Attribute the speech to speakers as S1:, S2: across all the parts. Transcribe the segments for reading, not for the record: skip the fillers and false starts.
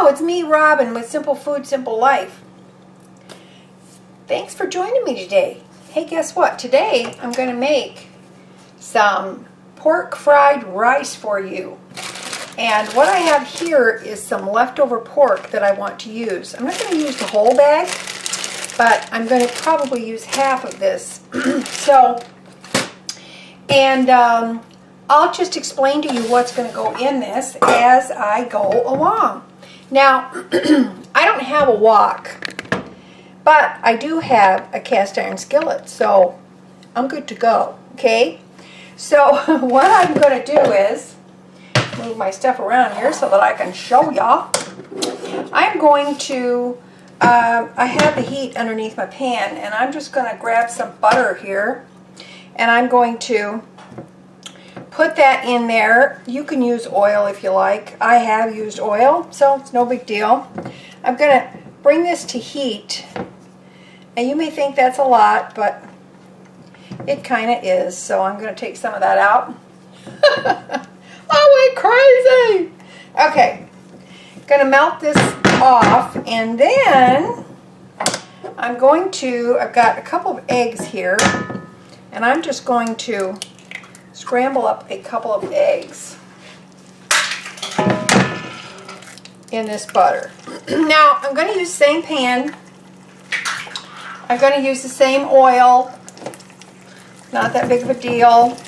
S1: Hello, it's me, Robin, with Simple Food, Simple Life. Thanks for joining me today. Hey, guess what? Today I'm going to make some pork fried rice for you. And what I have here is some leftover pork that I want to use. I'm not going to use the whole bag, but I'm going to probably use half of this. I'll just explain to you what's going to go in this as I go along. Now, I don't have a wok, but I do have a cast iron skillet, so I'm good to go, okay? So what I'm going to do is move my stuff around here so that I can show y'all. I'm going to, I have the heat underneath my pan, and I'm just going to grab some butter here, and I'm going to put that in there. You can use oil if you like. I have used oil, so it's no big deal. I'm going to bring this to heat, and you may think that's a lot, but it kind of is, so I'm going to take some of that out. I went crazy! Okay, going to melt this off, and then I've got a couple of eggs here, and I'm just going to scramble up a couple of eggs in this butter. Now, I'm going to use the same pan. I'm going to use the same oil. Not that big of a deal.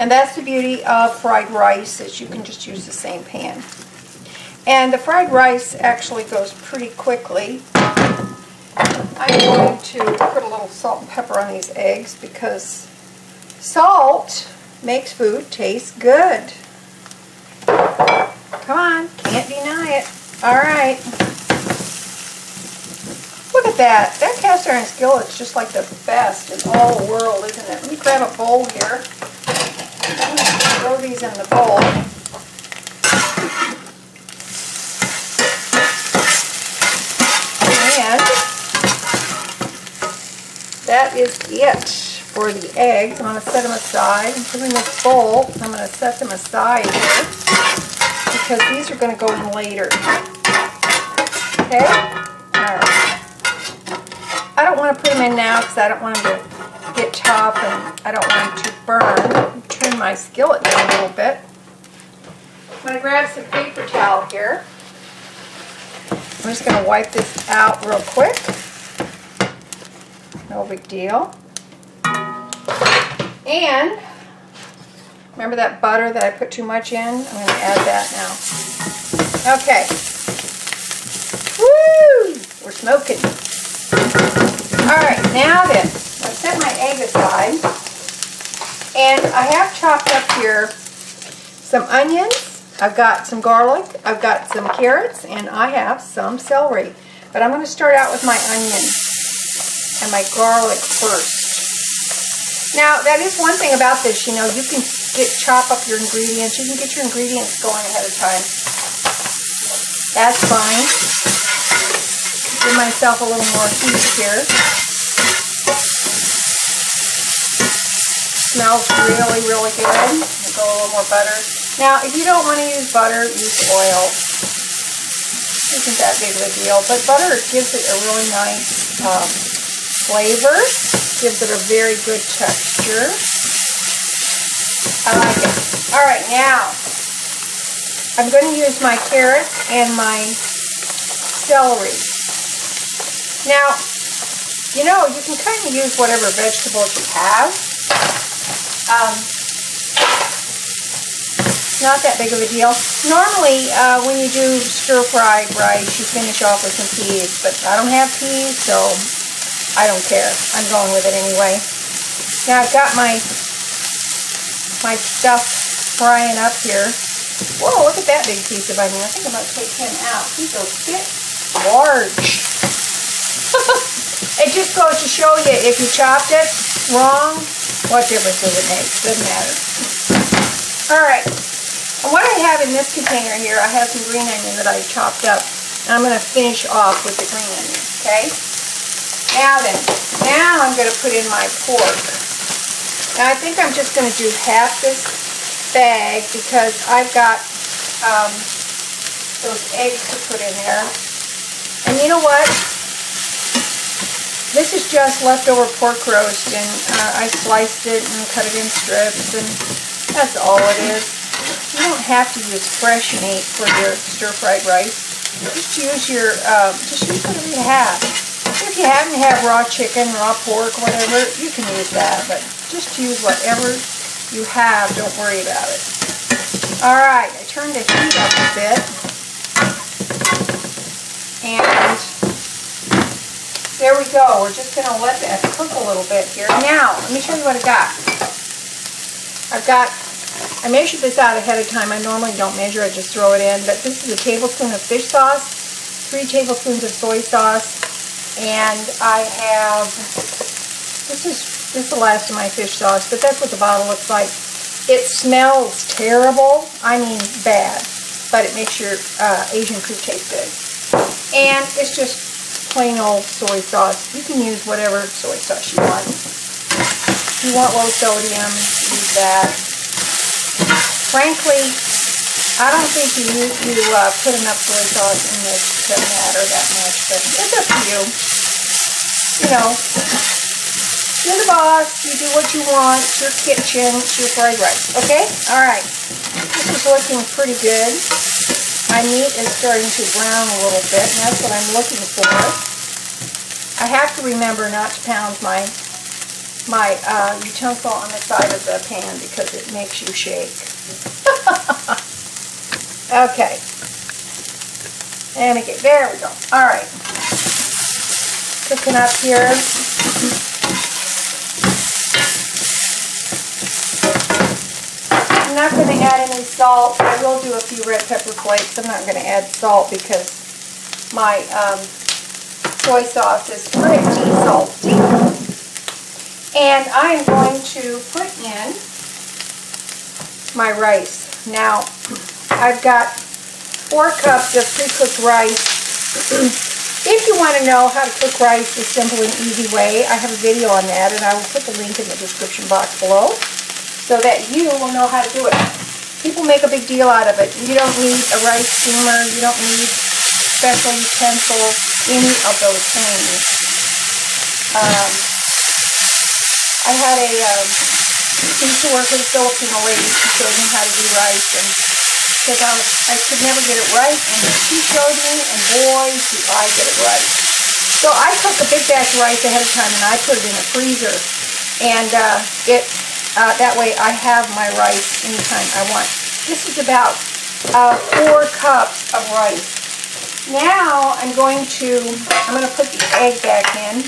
S1: And that's the beauty of fried rice, is you can just use the same pan. And the fried rice actually goes pretty quickly. I'm going to put a little salt and pepper on these eggs because salt makes food taste good. Come on, can't deny it. Alright. Look at that. That cast iron skillet's just like the best in all the world, isn't it? Let me grab a bowl here. Throw these in the bowl. And that is it for the eggs. I'm going to set them aside. I'm putting this bowl. I'm going to set them aside here because these are going to go in later. Okay? Alright. I don't want to put them in now because I don't want them to get tough and I don't want them to burn. Turn my skillet down a little bit. I'm going to grab some paper towel here. I'm just going to wipe this out real quick. No big deal. And remember that butter that I put too much in? I'm going to add that now. Okay. Woo! We're smoking. Alright, now then, I've set my egg aside. And I have chopped up here some onions. I've got some garlic. I've got some carrots. And I have some celery. But I'm going to start out with my onion and my garlic first. Now, that is one thing about this, you know, you can chop up your ingredients. You can get your ingredients going ahead of time. That's fine. Give myself a little more heat here. Smells really, really good. I'll go a little more butter. Now, if you don't want to use butter, use oil. Isn't that big of a deal. But butter gives it a really nice flavor. Gives it a very good texture. I like it. Alright, now I'm going to use my carrots and my celery. Now, you know, you can kind of use whatever vegetables you have. Not that big of a deal. Normally, when you do stir-fried rice, you finish off with some peas, but I don't have peas, so I don't care. I'm going with it anyway. Now I've got my stuff frying up here. Whoa, look at that big piece of onion. I think I'm going to take him out. He's a bit large. It just goes to show you, if you chopped it wrong, what difference does it make? Doesn't matter. Alright. And what I have in this container here, I have some green onion that I chopped up. And I'm going to finish off with the green onion. Okay? Now then, now I'm going to put in my pork. Now I think I'm just going to do half this bag because I've got those eggs to put in there. And you know what? This is just leftover pork roast, and I sliced it and cut it in strips, and that's all it is. You don't have to use fresh meat for your stir-fried rice. Just use your, just use whatever you have. If you happen to have raw chicken, raw pork, whatever, you can use that, but just use whatever you have. Don't worry about it. All right, I turned the heat up a bit, and there we go. We're just going to let that cook a little bit here. Now, let me show you what I got. I measured this out ahead of time. I normally don't measure, I just throw it in. But this is a tablespoon of fish sauce, 3 tablespoons of soy sauce, and I have, this is the last of my fish sauce, but that's what the bottle looks like. It smells terrible, I mean bad, but it makes your Asian food taste good. And it's just plain old soy sauce. You can use whatever soy sauce you want. If you want low sodium, use that. Frankly, I don't think you put enough soy sauce in this to matter that much, but it's up to you. You know, you're the boss, you do what you want, it's your kitchen, it's your fried rice, okay? Alright, this is looking pretty good. My meat is starting to brown a little bit, and that's what I'm looking for. I have to remember not to pound my utensil on the side of the pan because it makes you shake. Okay. There we go. Alright. Cooking up here. I'm not going to add any salt. I will do a few red pepper flakes. I'm not going to add salt because my soy sauce is pretty salty. And I am going to put in my rice. Now, I've got 4 cups of pre-cooked rice. If you want to know how to cook rice the simple and easy way, I have a video on that, and I will put the link in the description box below so that you will know how to do it. People make a big deal out of it. You don't need a rice steamer. You don't need special utensils, any of those things. I had a used to work with a Filipino lady. She showed me how to do rice, and because I could never get it right, and she showed me, and boy, did I get it right. So I cook a big batch of rice ahead of time, and I put it in a freezer, and that way I have my rice anytime I want. This is about 4 cups of rice. Now I'm going to put the egg back in,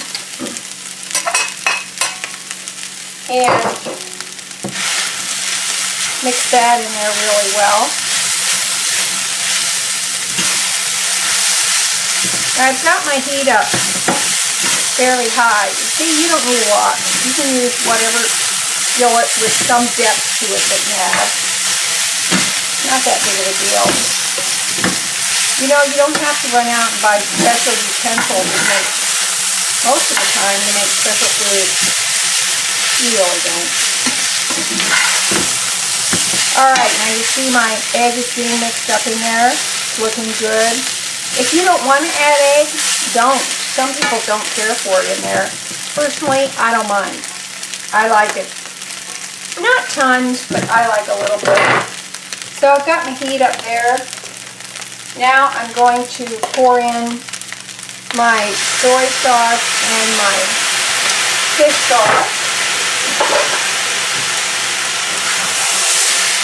S1: and mix that in there really well. Now I've got my heat up fairly high. See, you don't need a lot. You can use whatever skillet with some depth to it that you have. Not that big of a deal. You know, you don't have to run out and buy special utensils to make, most of the time, to make special food. You really don't. Alright, now you see my egg is being mixed up in there. It's looking good. If you don't want to add eggs, don't. Some people don't care for it in there. Personally, I don't mind. I like it. Not tons, but I like a little bit. So I've got my heat up there. Now I'm going to pour in my soy sauce and my fish sauce.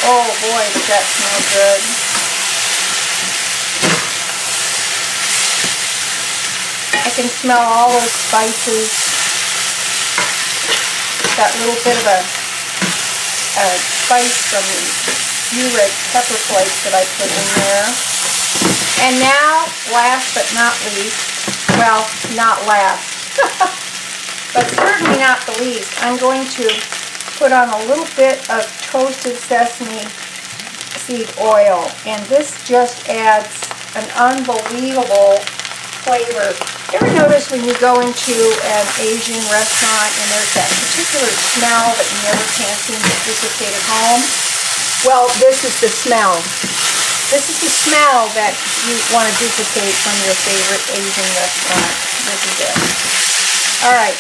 S1: Oh boy, does that smell good. I can smell all those spices. That little bit of a spice from the few red pepper flakes that I put in there. And now, last but not least, well, not last, but certainly not the least, I'm going to put on a little bit of toasted sesame seed oil, and this just adds an unbelievable flavor. You ever notice when you go into an Asian restaurant and there's that particular smell that you never can seem to duplicate at home? Well, this is the smell. This is the smell that you want to duplicate from your favorite Asian restaurant. This is it. Alright,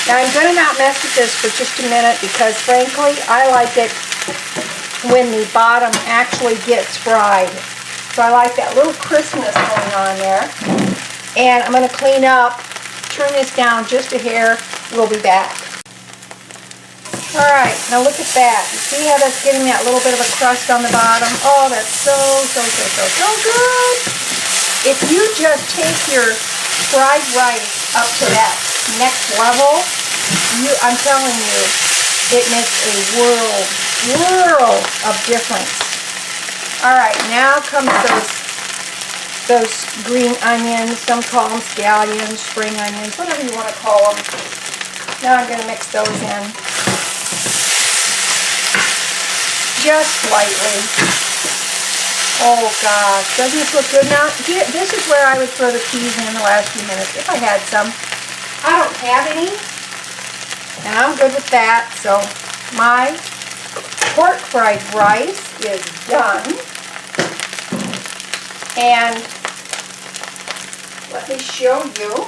S1: now I'm going to not mess with this for just a minute because frankly, I like it when the bottom actually gets fried. So I like that little crispness going on there. And I'm going to clean up, turn this down just a hair. We'll be back. Alright, now look at that. You see how that's getting that little bit of a crust on the bottom? Oh, that's so good. If you just take your fried rice up to that next level, I'm telling you, it makes a world of difference. Alright, now comes those green onions. Some call them scallions, spring onions, whatever you want to call them. Now I'm going to mix those in. Just lightly. Oh gosh, doesn't this look good now? Here, this is where I would throw the peas in the last few minutes if I had some. I don't have any, and I'm good with that. So my pork fried rice is done. And let me show you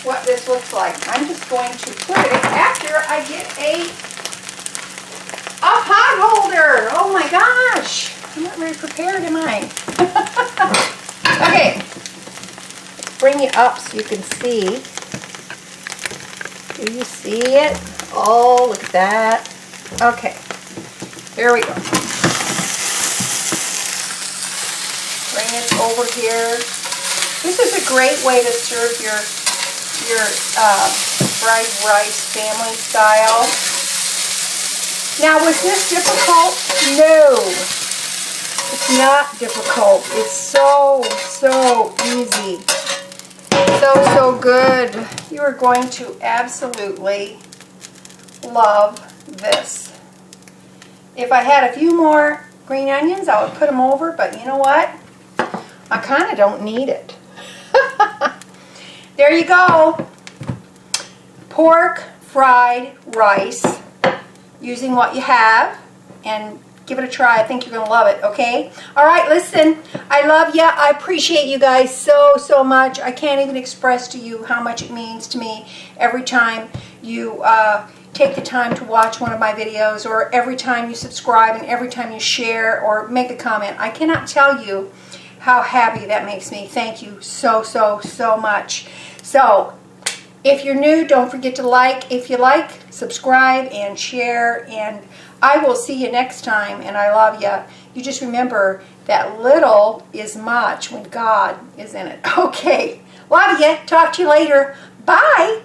S1: what this looks like. I'm just going to put it after I get a pot holder. Oh my gosh. I'm not very prepared, am I? Okay. Let's bring it up so you can see. Do you see it? Oh, look at that. Okay. There we go. Bring it over here. This is a great way to serve your fried rice family style. Now, was this difficult? No, it's not difficult. It's so easy. So good. You are going to absolutely love this. If I had a few more green onions, I would put them over, but you know what? I kind of don't need it. There you go. Pork fried rice. Using what you have, and give it a try. I think you're going to love it, okay? Alright, listen, I love you. I appreciate you guys so much. I can't even express to you how much it means to me every time you take the time to watch one of my videos, or every time you subscribe, and every time you share or make a comment. I cannot tell you how happy that makes me. Thank you so much. So, if you're new, don't forget to like. If you like, subscribe and share. And I will see you next time. And I love you. You just remember that little is much when God is in it. Okay. Love you. Talk to you later. Bye.